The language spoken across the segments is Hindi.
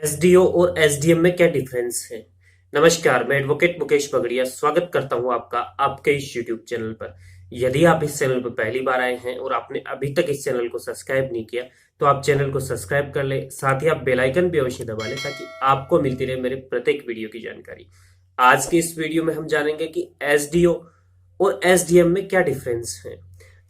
एसडीओ और एसडीएम में क्या डिफरेंस है। नमस्कार, मैं एडवोकेट मुकेश बगड़िया स्वागत करता हूं आपका आपके इस यूट्यूब चैनल पर। यदि आप इस चैनल पर पहली बार आए हैं और आपने अभी तक इस चैनल को सब्सक्राइब नहीं किया तो आप चैनल को सब्सक्राइब कर ले, साथ ही आप बेल आइकन भी अवश्य दबा लें ताकि आपको मिलती रहे मेरे प्रत्येक वीडियो की जानकारी। आज की इस वीडियो में हम जानेंगे कि एसडीओ और एसडीएम में क्या डिफरेंस है।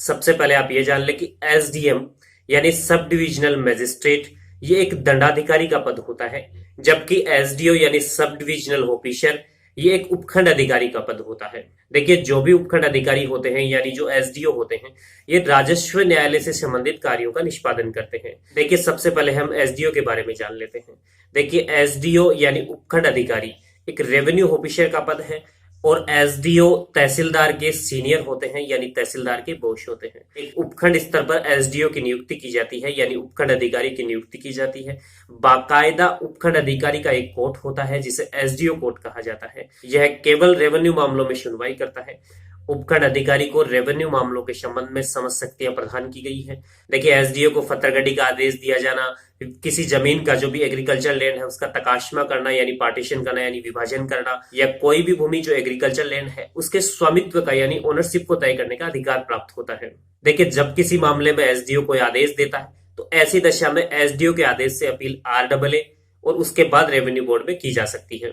सबसे पहले आप ये जान लें कि एसडीएम यानी सब डिविजनल मजिस्ट्रेट ये एक दंडाधिकारी का पद होता है, जबकि एसडीओ यानी सब डिविजनल ऑफिसर ये एक उपखंड अधिकारी का पद होता है। देखिए, जो भी उपखंड अधिकारी होते हैं यानी जो एसडीओ होते हैं, ये राजस्व न्यायालय से संबंधित कार्यों का निष्पादन करते हैं। देखिए, सबसे पहले हम एसडीओ के बारे में जान लेते हैं। देखिए, एसडीओ यानी उपखंड अधिकारी एक रेवेन्यू ऑफिसर का पद है और एसडीओ तहसीलदार के सीनियर होते हैं यानी तहसीलदार के बॉस होते हैं। एक उपखंड स्तर पर एसडीओ की नियुक्ति की जाती है यानी उपखंड अधिकारी की नियुक्ति की जाती है। बाकायदा उपखंड अधिकारी का एक कोर्ट होता है जिसे एसडीओ कोर्ट कहा जाता है। यह केवल रेवेन्यू मामलों में सुनवाई करता है। उपखंड अधिकारी को रेवेन्यू मामलों के संबंध में समझ शक्तियां प्रदान की गई है। देखिए, एसडीओ को फतरगड्डी का आदेश दिया जाना, किसी जमीन का जो भी एग्रीकल्चर लैंड है उसका तकाशमा करना यानी पार्टीशन करना यानी विभाजन करना, या कोई भी भूमि जो एग्रीकल्चर लैंड है उसके स्वामित्व का यानी ओनरशिप को तय करने का अधिकार प्राप्त होता है। देखिए, जब किसी मामले में एसडीओ कोई आदेश देता है तो ऐसी दशा में एसडीओ के आदेश से अपील आरडब्ल्यूए और उसके बाद रेवेन्यू बोर्ड में की जा सकती है।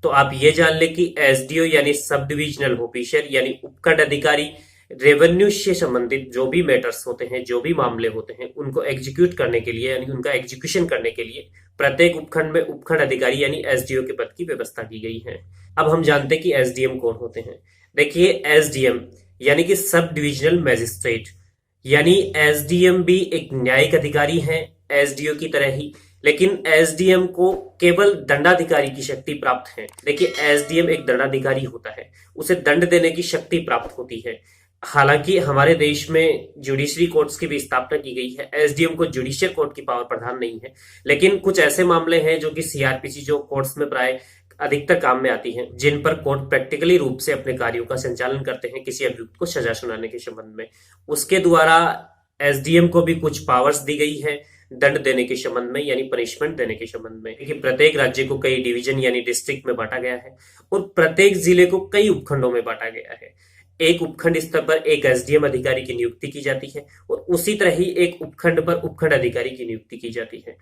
तो आप ये जान ले कि एसडीओ यानी सब डिविजनल ऑफिसर यानी उपखंड अधिकारी रेवेन्यू से संबंधित जो भी मैटर्स होते हैं, जो भी मामले होते हैं, उनको एग्जीक्यूट करने के लिए यानी उनका एग्जीक्यूशन करने के लिए प्रत्येक उपखंड में उपखंड अधिकारी यानी एसडीओ के पद की व्यवस्था की गई है। अब हम जानते हैं कि एसडीएम कौन होते हैं। देखिए, एसडीएम यानी कि सब डिविजनल मैजिस्ट्रेट यानी एसडीएम भी एक न्यायिक अधिकारी है एसडीओ की तरह ही, लेकिन एसडीएम को केवल दंडाधिकारी की शक्ति प्राप्त है। देखिए, एसडीएम एक दंडाधिकारी होता है, उसे दंड देने की शक्ति प्राप्त होती है। हालांकि हमारे देश में जुडिशरी कोर्ट्स की भी स्थापना की गई है, एसडीएम को जुडिशियल कोर्ट की पावर प्रदान नहीं है, लेकिन कुछ ऐसे मामले हैं जो कि सीआरपीसी जो कोर्ट्स में प्राय अधिकतर काम में आती हैं, जिन पर कोर्ट प्रैक्टिकली रूप से अपने कार्यों का संचालन करते हैं किसी अभियुक्त को सजा सुनाने के संबंध में। उसके द्वारा एसडीएम को भी कुछ पावर्स दी गई है दंड देने के संबंध में यानी पनिशमेंट देने के संबंध में। देखिए, प्रत्येक राज्य को कई डिवीजन यानी डिस्ट्रिक्ट में बांटा गया है और प्रत्येक जिले को कई उपखंडों में बांटा गया है। एक उपखंड स्तर पर एक एसडीएम अधिकारी की नियुक्ति की जाती है और उसी तरह ही एक उपखंड पर उपखंड अधिकारी की नियुक्ति की जाती है।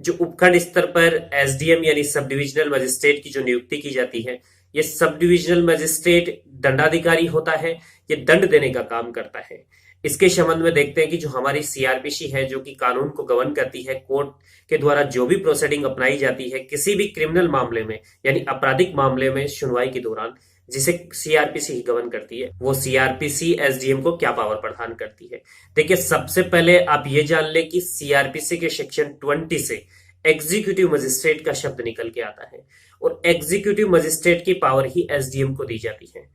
जो उपखंड स्तर पर एसडीएम यानी सब डिविजनल मजिस्ट्रेट की जो नियुक्ति की जाती है, ये सब डिविजनल मजिस्ट्रेट दंडाधिकारी होता है, ये दंड देने का काम करता है। इसके संबंध में देखते हैं कि जो हमारी सीआरपीसी है जो कि कानून को गवर्न करती है, कोर्ट के द्वारा जो भी प्रोसीडिंग अपनाई जाती है किसी भी क्रिमिनल मामले में यानी आपराधिक मामले में सुनवाई के दौरान, जिसे सीआरपीसी ही गवर्न करती है, वो सीआरपीसी एसडीएम को क्या पावर प्रदान करती है। देखिए, सबसे पहले आप ये जान ले कि सीआरपीसी के सेक्शन 20 से एग्जीक्यूटिव मजिस्ट्रेट का शब्द निकल के आता है और एग्जीक्यूटिव मजिस्ट्रेट की पावर ही एसडीएम को दी जाती है।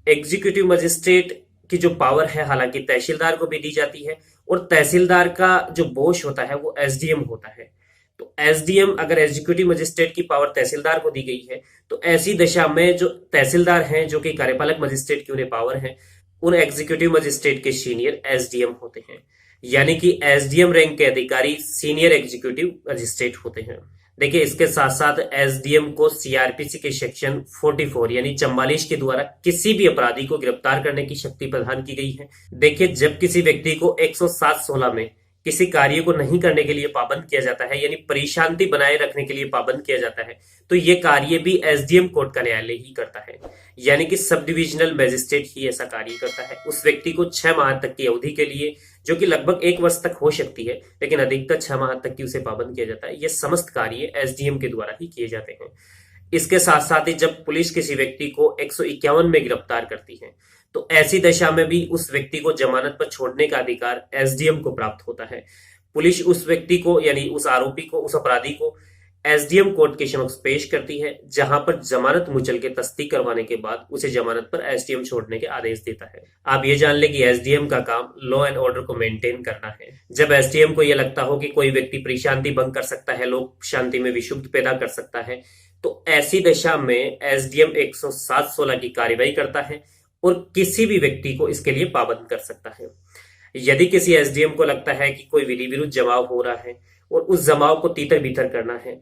एग्जीक्यूटिव मजिस्ट्रेट की जो पावर है हालांकि तहसीलदार को भी दी जाती है और तहसीलदार का जो बॉस होता है वो एसडीएम होता है। तो एसडीएम अगर एग्जीक्यूटिव मजिस्ट्रेट की पावर तहसीलदार को दी गई है तो ऐसी दशा में जो तहसीलदार हैं जो कि कार्यपालक मजिस्ट्रेट की उन्हें पावर है, उन एग्जीक्यूटिव मजिस्ट्रेट के सीनियर एसडीएम होते हैं, यानी कि एसडीएम रैंक के अधिकारी सीनियर एग्जीक्यूटिव मजिस्ट्रेट होते हैं। देखिए, इसके साथ साथ एसडीएम को सीआरपीसी के सेक्शन 44 यानी 44 के द्वारा किसी भी अपराधी को गिरफ्तार करने की शक्ति प्रदान की गई है। देखिए, जब किसी व्यक्ति को 107(16) में किसी कार्य को नहीं करने के लिए पाबंद किया जाता है यानी परिशांति बनाए रखने के लिए पाबंद किया जाता है, तो ये कार्य भी एसडीएम कोर्ट का न्यायालय ही करता है, यानी कि सब डिविजनल मजिस्ट्रेट ही ऐसा कार्य करता है। उस व्यक्ति को 6 माह तक की अवधि के लिए, जो कि लगभग 1 वर्ष तक हो सकती है, लेकिन अधिकतर 6 माह तक की उसे पाबंद किया जाता है। ये समस्त कार्य एसडीएम के द्वारा ही किए जाते हैं। इसके साथ साथ ही जब पुलिस किसी व्यक्ति को 151 में गिरफ्तार करती है तो ऐसी दशा में भी उस व्यक्ति को जमानत पर छोड़ने का अधिकार एसडीएम को प्राप्त होता है। पुलिस उस व्यक्ति को यानी उस आरोपी को, उस अपराधी को एसडीएम कोर्ट के समक्ष पेश करती है, जहां पर जमानत मुचल के तस्दीक करवाने के बाद उसे जमानत पर एसडीएम छोड़ने के आदेश देता है। आप ये जान ले कि एसडीएम का काम लॉ एंड ऑर्डर को मेंटेन करना है। जब एसडीएम को यह लगता हो कि कोई व्यक्ति परिशांति भंग कर सकता है, लोक शांति में विक्षुब्ध पैदा कर सकता है, तो ऐसी दशा में एसडीएम 107(16) की कार्रवाई करता है और किसी भी व्यक्ति को इसके लिए पाबंद कर सकता है। यदि किसी एसडीएम को लगता है कि कोई विधि विरुद्ध जमाव हो रहा है और उस जमाव को तीतर बीतर करना है,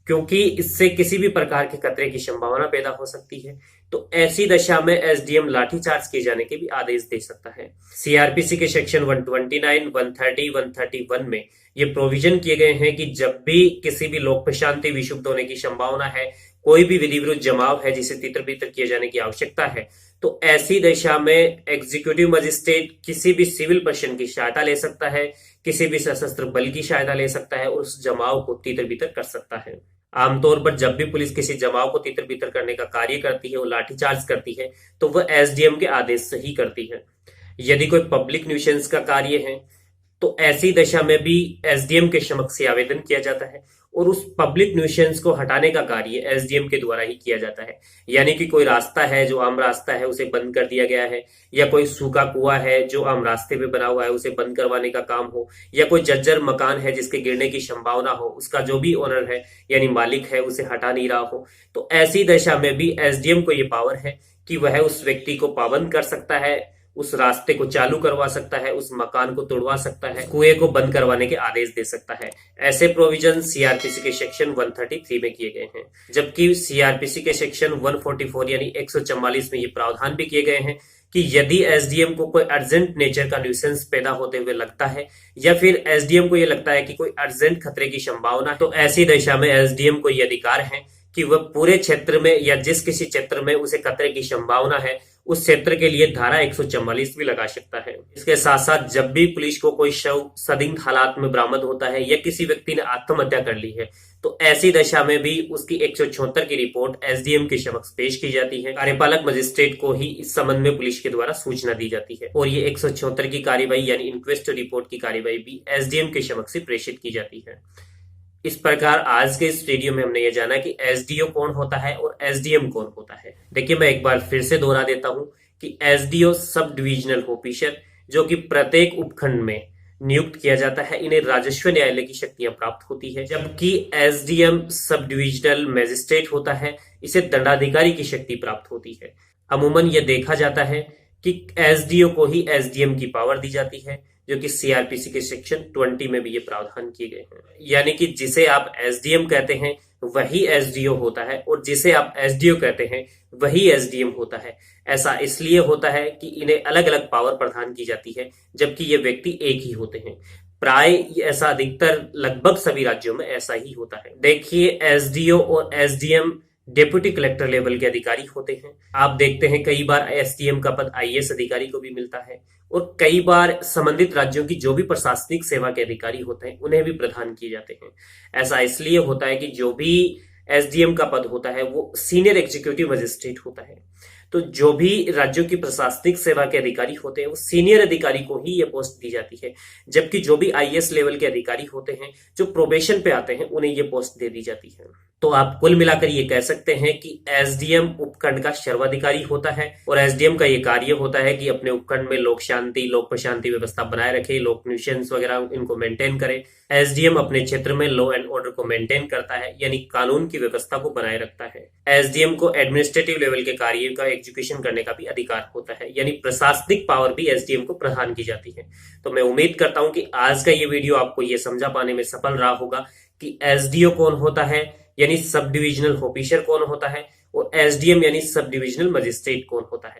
क्योंकि इससे किसी भी प्रकार के खतरे की संभावना पैदा हो सकती है। तो ऐसी दशा में एसडीएम लाठीचार्ज किए जाने के भी आदेश दे सकता है। सीआरपीसी के सेक्शन 129, 130, 131 में ये प्रोविजन किए गए हैं कि जब भी किसी भी लोक प्रशांति विक्षुब्ध होने की संभावना है, कोई भी विधि विरुद्ध जमाव है जिसे तितर बितर किए जाने की आवश्यकता है, तो ऐसी दशा में एग्जीक्यूटिव मजिस्ट्रेट किसी भी सिविल पर्सन की सहायता ले सकता है, किसी भी सशस्त्र बल की सहायता ले सकता है और उस जमाव को तितर बितर कर सकता है। आमतौर पर जब भी पुलिस किसी जमाव को तितर बितर करने का कार्य करती है और लाठीचार्ज करती है तो वह एसडीएम के आदेश से ही करती है। यदि कोई पब्लिक न्यूसेंस का कार्य है तो ऐसी दशा में भी एसडीएम के समक्ष से आवेदन किया जाता है और उस पब्लिक न्यूसेंस को हटाने का कार्य एसडीएम के द्वारा ही किया जाता है। यानी कि कोई रास्ता है जो आम रास्ता है उसे बंद कर दिया गया है, या कोई सूखा कुआं है जो आम रास्ते पे बना हुआ है उसे बंद करवाने का काम हो, या कोई जर्जर मकान है जिसके गिरने की संभावना हो, उसका जो भी ओनर है यानी मालिक है उसे हटा नहीं रहा हो, तो ऐसी दशा में भी एसडीएम को ये पावर है कि वह उस व्यक्ति को पाबंद कर सकता है, उस रास्ते को चालू करवा सकता है, उस मकान को तोड़वा सकता है, कुएं को बंद करवाने के आदेश दे सकता है। ऐसे प्रोविजन सीआरपीसी के सेक्शन 133 में किए गए हैं, जबकि सीआरपीसी के सेक्शन 144 यानी 144 में ये प्रावधान भी किए गए हैं कि यदि एसडीएम को कोई अर्जेंट नेचर का न्यूसेंस पैदा होते हुए लगता है या फिर एसडीएम को ये लगता है कि कोई अर्जेंट खतरे की संभावना, तो ऐसी दशा में एसडीएम को ये अधिकार है कि वह पूरे क्षेत्र में या जिस किसी क्षेत्र में उसे खतरे की संभावना है उस क्षेत्र के लिए धारा 144 भी लगा सकता है। इसके साथ साथ जब भी पुलिस को कोई शव संदिग्ध हालात में बरामद होता है या किसी व्यक्ति ने आत्महत्या कर ली है तो ऐसी दशा में भी उसकी 176 की रिपोर्ट एसडीएम के समक्ष पेश की जाती है। कार्यपालक मजिस्ट्रेट को ही इस संबंध में पुलिस के द्वारा सूचना दी जाती है और ये 176 की कार्यवाही यानी इंक्वेस्ट रिपोर्ट की कार्यवाही भी एसडीएम के समक्ष प्रेषित की जाती है। इस प्रकार आज के इस वीडियो में हमने ये जाना कि एसडीओ कौन होता है और एसडीएम कौन होता है। देखिए मैं एक बार फिर से दोहरा देता हूं कि एसडीओ सब डिविजनल ऑफिसर जो कि प्रत्येक उपखंड में नियुक्त किया जाता है, इन्हें राजस्व न्यायालय की शक्तियां प्राप्त होती है, जबकि एसडीएम सब डिविजनल मैजिस्ट्रेट होता है, इसे दंडाधिकारी की शक्ति प्राप्त होती है। अमूमन यह देखा जाता है कि एसडीओ को ही एसडीएम की पावर दी जाती है, जो कि सीआरपीसी के सेक्शन 20 में भी ये प्रावधान किए गए हैं। यानी कि जिसे आप एसडीएम कहते हैं वही एसडीओ होता है और जिसे आप एसडीओ कहते हैं वही एसडीएम होता है। ऐसा इसलिए होता है कि इन्हें अलग अलग पावर प्रदान की जाती है, जबकि ये व्यक्ति एक ही होते हैं। प्राय ऐसा अधिकतर लगभग सभी राज्यों में ऐसा ही होता है। देखिए एसडीओ और एसडीएम डेप्यूटी कलेक्टर लेवल के अधिकारी होते हैं। आप देखते हैं कई बार एसडीएम का पद आईएएस अधिकारी को भी मिलता है और कई बार संबंधित राज्यों की जो भी प्रशासनिक सेवा के अधिकारी होते हैं उन्हें भी प्रदान किए जाते हैं। ऐसा इसलिए होता है कि जो भी एसडीएम का पद होता है वो सीनियर एग्जीक्यूटिव मजिस्ट्रेट होता है, तो जो भी राज्यों की प्रशासनिक सेवा के अधिकारी होते हैं वो सीनियर अधिकारी को ही ये पोस्ट दी जाती है, जबकि जो भी आईएएस लेवल के अधिकारी होते हैं जो प्रोबेशन पे आते हैं उन्हें ये पोस्ट दे दी जाती है। तो आप कुल मिलाकर ये कह सकते हैं कि एसडीएम उपखंड का सर्वाधिकारी होता है और एसडीएम का ये कार्य होता है कि अपने उपखंड में लोक शांति लोक प्रशांति व्यवस्था बनाए रखे, लोक न्यूसेंस वगैरह इनको मेंटेन करे। एसडीएम अपने क्षेत्र में लॉ एंड ऑर्डर को मेंटेन करता है यानी कानून की व्यवस्था को बनाए रखता है। एसडीएम को एडमिनिस्ट्रेटिव लेवल के कार्य का एग्जीक्यूशन करने का भी अधिकार होता है, यानी प्रशासनिक पावर भी एसडीएम को प्रदान की जाती है। तो मैं उम्मीद करता हूं कि आज का ये वीडियो आपको ये समझा पाने में सफल रहा होगा कि एसडीओ कौन होता है यानी सब डिविजनल ऑफिसर कौन होता है और एसडीएम यानी सब डिविजनल मजिस्ट्रेट कौन होता है।